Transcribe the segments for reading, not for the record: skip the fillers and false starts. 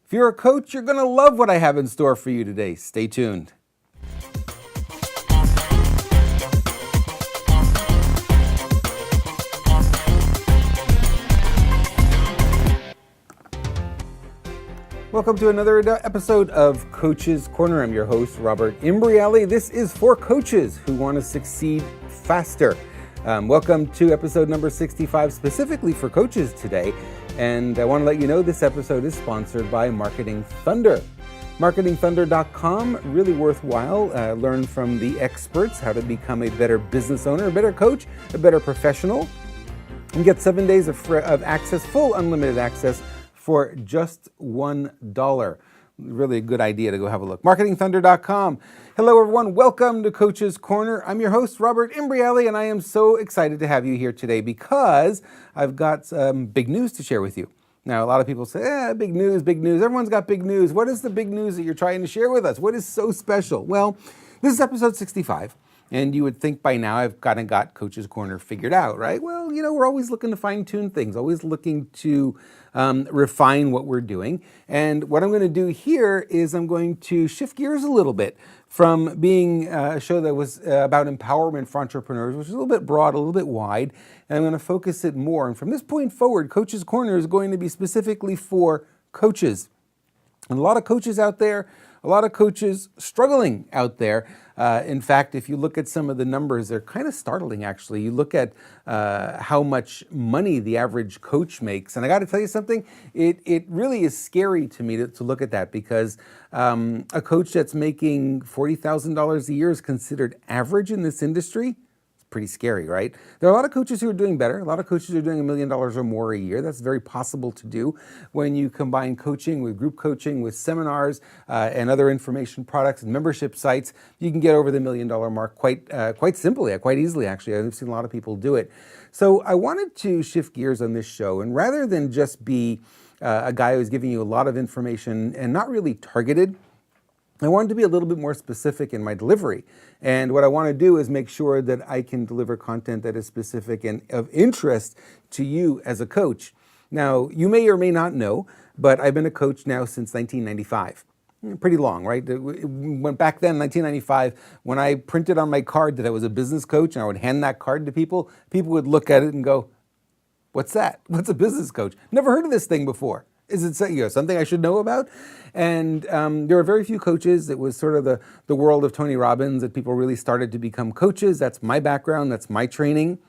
If you're a coach, you're going to love what I have in store for you today. Stay tuned. Welcome to another episode of Coach's Corner. I'm your host, Robert Imbriale. This is for coaches who want to succeed faster. Welcome to episode number 65, specifically for coaches today. And I want to let you know this episode is sponsored by Marketing Thunder. MarketingThunder.com, really worthwhile. Learn from the experts how to become a better business owner, a better coach, a better professional, and get 7 days of access, full unlimited access for just $1. Really a good idea to go have a look. MarketingThunder.com. Hello, everyone. Welcome to Coach's Corner. I'm your host, Robert Imbriale, and I am so excited to have you here today because I've got some big news to share with you. Now, a lot of people say, big news, big news. Everyone's got big news. What is the big news that you're trying to share with us? What is so special? Well, this is episode 65. And you would think by now I've kind of got Coach's Corner figured out, right? Well, we're always looking to fine-tune things, always looking to refine what we're doing. And what I'm going to do here is I'm going to shift gears a little bit from being a show that was about empowerment for entrepreneurs, which is a little bit broad, a little bit wide, and I'm going to focus it more. And from this point forward, Coach's Corner is going to be specifically for coaches. And a lot of coaches out there, a lot of coaches struggling out there. In fact, if you look at some of the numbers, they're kind of startling, actually. You look at how much money the average coach makes. And I got to tell you something, it really is scary to me to look at that because a coach that's making $40,000 a year is considered average in this industry. Pretty scary, right? There are a lot of coaches who are doing better. A lot of coaches are doing $1 million or more a year. That's very possible to do when you combine coaching with group coaching, with seminars and other information products and membership sites. You can get over the $1 million mark quite simply, quite easily, actually. I've seen a lot of people do it. So I wanted to shift gears on this show, and rather than just be a guy who's giving you a lot of information and not really targeted, I wanted to be a little bit more specific in my delivery. And what I want to do is make sure that I can deliver content that is specific and of interest to you as a coach. Now, you may or may not know, but I've been a coach now since 1995. Pretty long, right? When back then, 1995, when I printed on my card that I was a business coach and I would hand that card to people, people would look at it and go, "What's that? What's a business coach? Never heard of this thing before. Is it something I should know about?" And there were very few coaches. It was sort of the world of Tony Robbins that people really started to become coaches. That's my background. That's my training.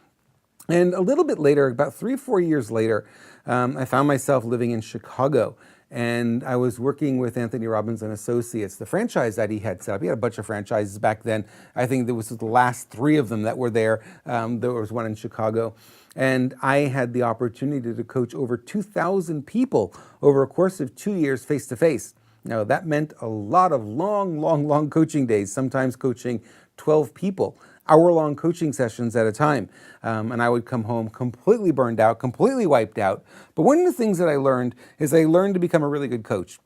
And a little bit later, about 3 or 4 years later, I found myself living in Chicago. And I was working with Anthony Robbins and Associates, the franchise that he had set up. He had a bunch of franchises back then. I think there was the last 3 of them that were there. There was one in Chicago. And I had the opportunity to coach over 2,000 people over a course of 2 years face-to-face. Now, that meant a lot of long coaching days, sometimes coaching 12 people, hour-long coaching sessions at a time. And I would come home completely burned out, completely wiped out. But one of the things that I learned is I learned to become a really good coach.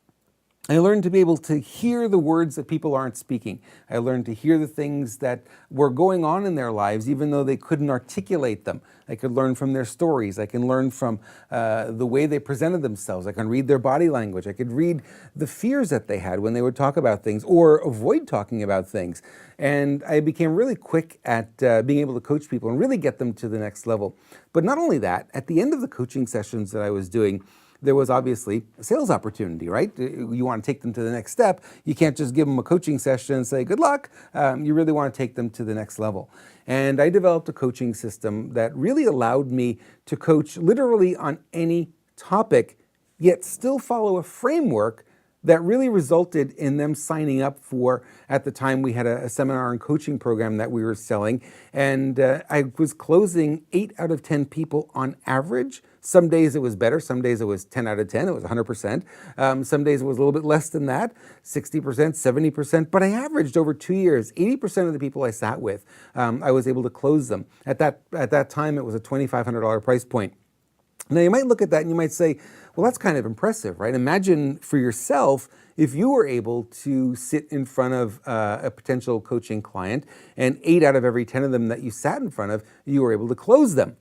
I learned to be able to hear the words that people aren't speaking. I learned to hear the things that were going on in their lives, even though they couldn't articulate them. I could learn from their stories. I can learn from the way they presented themselves. I can read their body language. I could read the fears that they had when they would talk about things or avoid talking about things. And I became really quick at being able to coach people and really get them to the next level. But not only that, at the end of the coaching sessions that I was doing, there was obviously a sales opportunity, right? You want to take them to the next step. You can't just give them a coaching session and say, good luck. You really want to take them to the next level. And I developed a coaching system that really allowed me to coach literally on any topic, yet still follow a framework that really resulted in them signing up for, at the time we had a seminar and coaching program that we were selling, and I was closing 8 out of 10 people on average. Some days it was better, some days it was 10 out of 10, it was 100%. Some days it was a little bit less than that, 60%, 70%, but I averaged over 2 years, 80% of the people I sat with, I was able to close them. At that time, it was a $2,500 price point. Now, you might look at that and you might say, well, that's kind of impressive, right? Imagine for yourself if you were able to sit in front of a potential coaching client and 8 out of every 10 of them that you sat in front of, you were able to close them.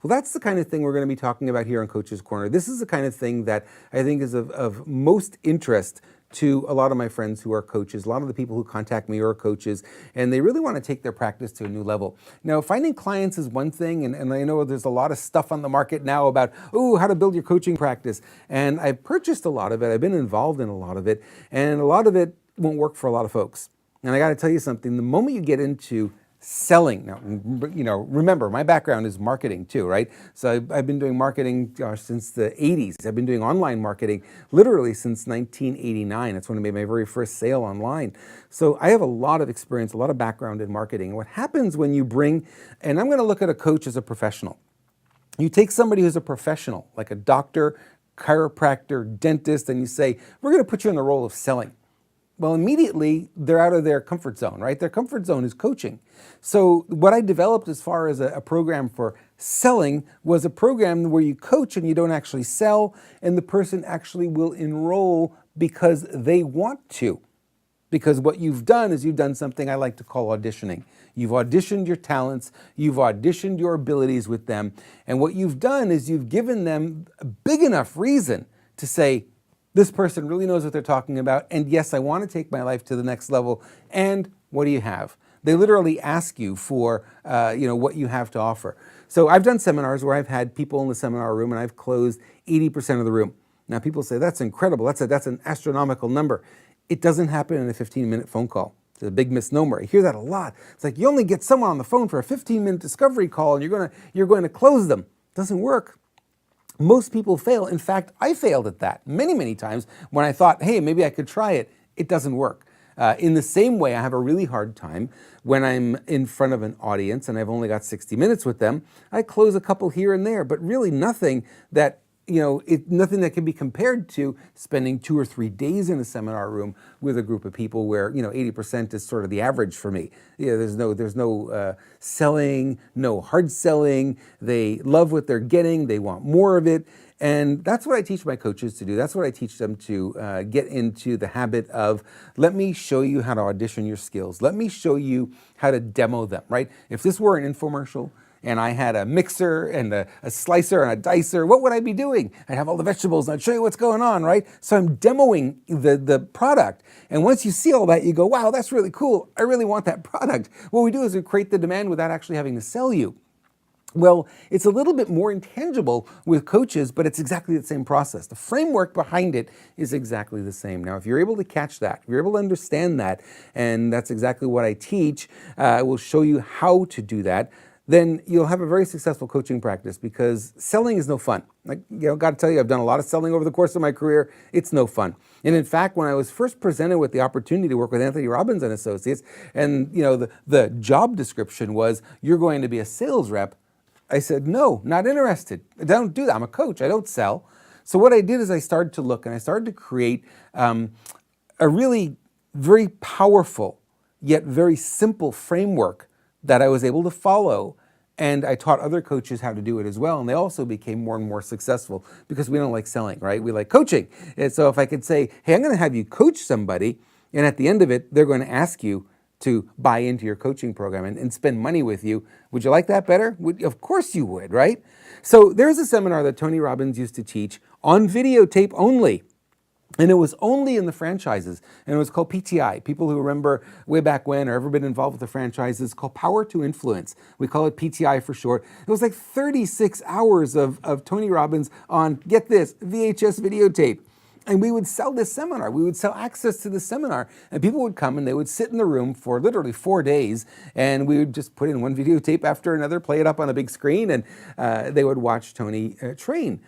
Well, that's the kind of thing we're going to be talking about here on Coach's Corner. This is the kind of thing that I think is of most interest to a lot of my friends who are coaches, a lot of the people who contact me are coaches, and they really want to take their practice to a new level. Now, finding clients is one thing, and I know there's a lot of stuff on the market now about, how to build your coaching practice. And I've purchased a lot of it, I've been involved in a lot of it, and a lot of it won't work for a lot of folks. And I got to tell you something, the moment you get into selling. Now, remember, my background is marketing too, right? So I've been doing marketing since the 80s. I've been doing online marketing literally since 1989. That's when I made my very first sale online. So I have a lot of experience, a lot of background in marketing. And what happens when you bring, and I'm going to look at a coach as a professional. You take somebody who's a professional, like a doctor, chiropractor, dentist, and you say, we're going to put you in the role of selling. Well, immediately they're out of their comfort zone, right? Their comfort zone is coaching. So what I developed as far as a program for selling was a program where you coach and you don't actually sell, and the person actually will enroll because they want to. Because what you've done is you've done something I like to call auditioning. You've auditioned your talents, you've auditioned your abilities with them, and what you've done is you've given them a big enough reason to say, this person really knows what they're talking about, and yes, I want to take my life to the next level, and what do you have? They literally ask you for what you have to offer. So I've done seminars where I've had people in the seminar room and I've closed 80% of the room. Now people say, that's incredible, that's an astronomical number. It doesn't happen in a 15-minute phone call. It's a big misnomer. I hear that a lot. It's like you only get someone on the phone for a 15-minute discovery call and you're going to close them. It doesn't work. Most people fail. In fact, I failed at that many, many times when I thought, hey, maybe I could try it. It doesn't work. In the same way, I have a really hard time when I'm in front of an audience and I've only got 60 minutes with them. I close a couple here and there, but really nothing that nothing that can be compared to spending 2 or 3 days in a seminar room with a group of people where 80% is sort of the average for me. There's no selling, no hard selling. They love what they're getting. They want more of it. And that's what I teach my coaches to do. That's what I teach them to get into the habit of, let me show you how to audition your skills. Let me show you how to demo them, right? If this were an infomercial, and I had a mixer and a slicer and a dicer, what would I be doing? I'd have all the vegetables and I'd show you what's going on, right? So I'm demoing the product. And once you see all that, you go, wow, that's really cool. I really want that product. What we do is we create the demand without actually having to sell you. Well, it's a little bit more intangible with coaches, but it's exactly the same process. The framework behind it is exactly the same. Now, if you're able to catch that, if you're able to understand that, and that's exactly what I teach, I will show you how to do that, then you'll have a very successful coaching practice, because selling is no fun. Got to tell you, I've done a lot of selling over the course of my career. It's no fun. And in fact, when I was first presented with the opportunity to work with Anthony Robbins and Associates, and the job description was, you're going to be a sales rep, I said, no, not interested. I don't do that. I'm a coach. I don't sell. So what I did is I started to look and I started to create a really very powerful yet very simple framework that I was able to follow, and I taught other coaches how to do it as well, and they also became more and more successful, because we don't like selling, right? We like coaching. And so if I could say, hey, I'm going to have you coach somebody, and at the end of it, they're going to ask you to buy into your coaching program and spend money with you. Would you like that better? Of course you would, right? So there's a seminar that Tony Robbins used to teach on videotape only. And it was only in the franchises, and it was called PTI. People who remember way back when or ever been involved with the franchises, called Power to Influence. We call it PTI for short. It was like 36 hours of Tony Robbins on, get this, VHS videotape. And we would sell this seminar. We would sell access to the seminar. And people would come and they would sit in the room for literally 4 days, and we would just put in one videotape after another, play it up on a big screen, and they would watch Tony train.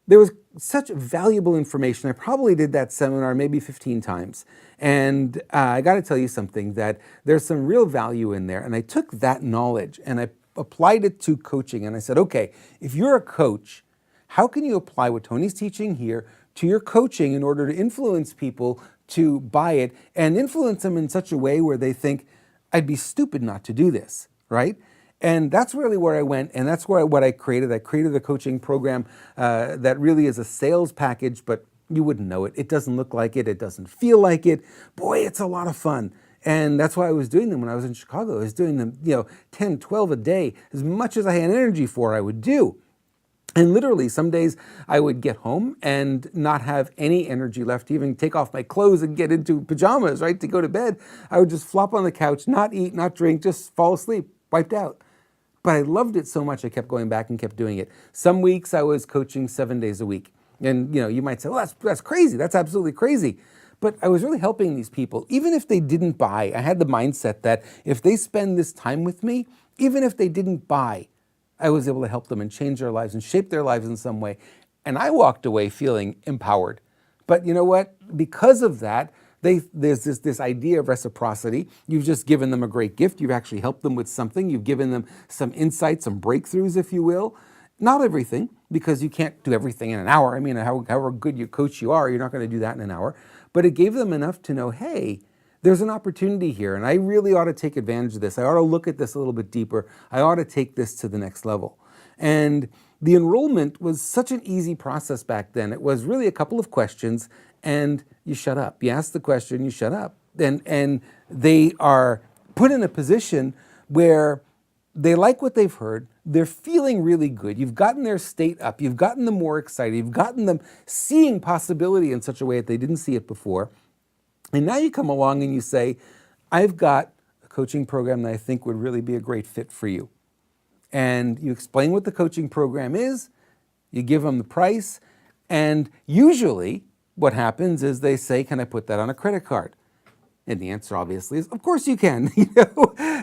There was such valuable information. I probably did that seminar maybe 15 times. And I got to tell you something, that there's some real value in there. And I took that knowledge and I applied it to coaching. And I said, okay, if you're a coach, how can you apply what Tony's teaching here to your coaching in order to influence people to buy it, and influence them in such a way where they think, I'd be stupid not to do this, right? And that's really where I went, and that's what I created. I created a coaching program that really is a sales package, but you wouldn't know it. It doesn't look like it. It doesn't feel like it. Boy, it's a lot of fun. And that's why I was doing them when I was in Chicago. I was doing them, 10, 12 a day, as much as I had energy for, I would do. And literally, some days I would get home and not have any energy left to even take off my clothes and get into pajamas, right, to go to bed. I would just flop on the couch, not eat, not drink, just fall asleep, wiped out. But I loved it so much, I kept going back and kept doing it. Some weeks I was coaching 7 days a week. And you might say, well, that's crazy. That's absolutely crazy. But I was really helping these people. Even if they didn't buy, I had the mindset that if they spend this time with me, even if they didn't buy, I was able to help them and change their lives and shape their lives in some way. And I walked away feeling empowered. But you know what? Because of that, there's this idea of reciprocity. You've just given them a great gift. You've actually helped them with something. You've given them some insights, some breakthroughs, if you will. Not everything, because you can't do everything in an hour. I mean, however good your coach you are, you're not going to do that in an hour. But it gave them enough to know, hey, there's an opportunity here, and I really ought to take advantage of this. I ought to look at this a little bit deeper. I ought to take this to the next level. And the enrollment was such an easy process back then. It was really a couple of questions, and you shut up. You ask the question, you shut up. And they are put in a position where they like what they've heard. They're feeling really good. You've gotten their state up. You've gotten them more excited. You've gotten them seeing possibility in such a way that they didn't see it before. And now you come along and you say, I've got a coaching program that I think would really be a great fit for you. And you explain what the coaching program is, you give them the price, and usually what happens is they say, can I put that on a credit card? And the answer obviously is, of course you can,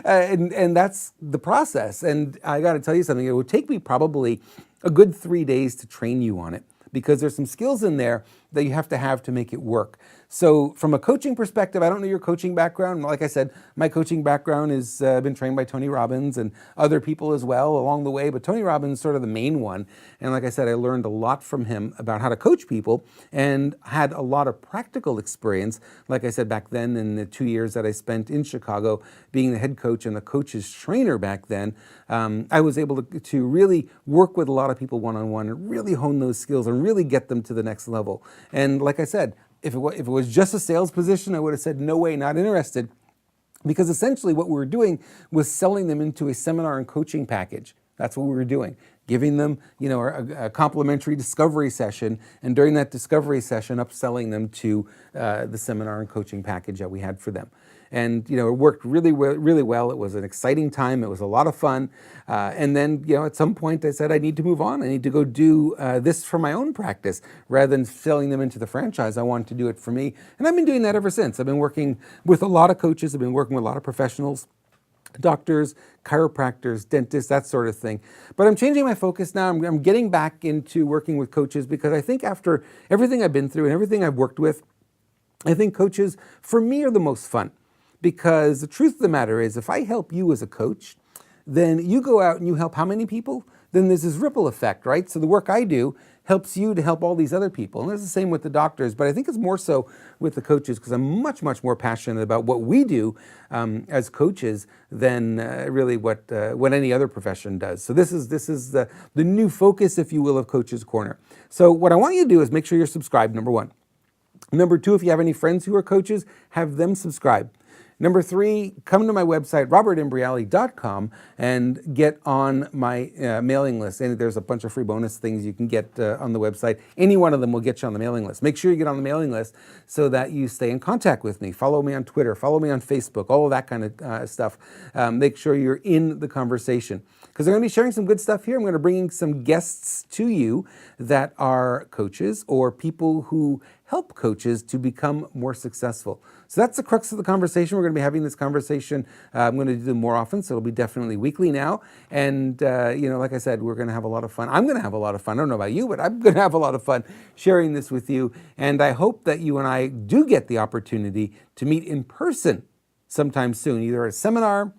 and that's the process. And I got to tell you something, it would take me probably a good 3 days to train you on it, because there's some skills in there that you have to make it work. So from a coaching perspective, I don't know your coaching background. Like I said, my coaching background is been trained by Tony Robbins and other people as well along the way, but Tony Robbins is sort of the main one. And like I said, I learned a lot from him about how to coach people and had a lot of practical experience. Like I said, back then in the 2 years that I spent in Chicago being the head coach and the coach's trainer back then, I was able to really work with a lot of people one-on-one and really hone those skills and really get them to the next level. And like I said, if it was just a sales position, I would have said, no way, not interested. Because essentially what we were doing was selling them into a seminar and coaching package. That's what we were doing, giving them a complimentary discovery session, and during that discovery session, upselling them to the seminar and coaching package that we had for them. And it worked really well. It was an exciting time. It was a lot of fun. And then at some point I said I need to move on. I need to go do this for my own practice rather than selling them into the franchise. I wanted to do it for me, and I've been doing that ever since. I've been working with a lot of coaches. I've been working with a lot of professionals, doctors, chiropractors, dentists, that sort of thing. But I'm changing my focus now. I'm getting back into working with coaches because I think after everything I've been through and everything I've worked with, I think coaches for me are the most fun. Because the truth of the matter is, if I help you as a coach, then you go out and you help how many people? Then there's this ripple effect, right? So the work I do helps you to help all these other people. And it's the same with the doctors, but I think it's more so with the coaches because I'm much, much more passionate about what we do as coaches than really what any other profession does. So this is the new focus, if you will, of Coach's Corner. So what I want you to do is make sure you're subscribed, number one. Number two, if you have any friends who are coaches, have them subscribe. Number three, come to my website, robertimbriali.com, and get on my mailing list. And there's a bunch of free bonus things you can get on the website. Any one of them will get you on the mailing list. Make sure you get on the mailing list so that you stay in contact with me. Follow me on Twitter, follow me on Facebook, all of that kind of stuff. Make sure you're in the conversation. Because I'm going to be sharing some good stuff here. I'm going to bring some guests to you that are coaches or people who help coaches to become more successful. So that's the crux of the conversation. We're going to be having this conversation. I'm going to do them more often, so it'll be definitely weekly now. And, like I said, we're going to have a lot of fun. I'm going to have a lot of fun. I don't know about you, but I'm going to have a lot of fun sharing this with you. And I hope that you and I do get the opportunity to meet in person sometime soon, either at a seminar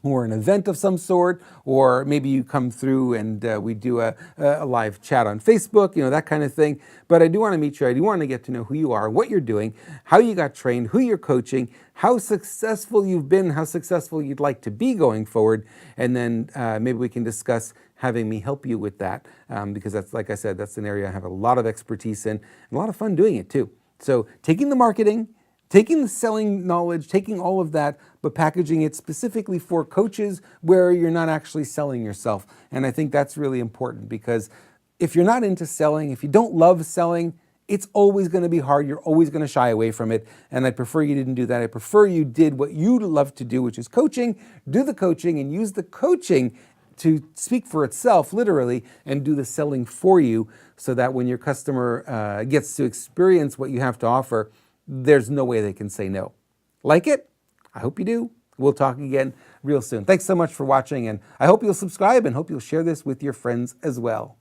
or an event of some sort, or maybe you come through and we do a live chat on Facebook, that kind of thing. But I do want to meet you. I do want to get to know who you are, what you're doing, how you got trained, who you're coaching, how successful you've been, how successful you'd like to be going forward. And then maybe we can discuss having me help you with that because that's, like I said, that's an area I have a lot of expertise in and a lot of fun doing it too. So taking the marketing, taking the selling knowledge, taking all of that, but packaging it specifically for coaches where you're not actually selling yourself. And I think that's really important, because if you're not into selling, if you don't love selling, it's always going to be hard. You're always going to shy away from it. And I prefer you didn't do that. I prefer you did what you love to do, which is coaching. Do the coaching and use the coaching to speak for itself, literally, and do the selling for you, so that when your customer gets to experience what you have to offer, there's no way they can say no. Like it? I hope you do. We'll talk again real soon. Thanks so much for watching, and I hope you'll subscribe and hope you'll share this with your friends as well.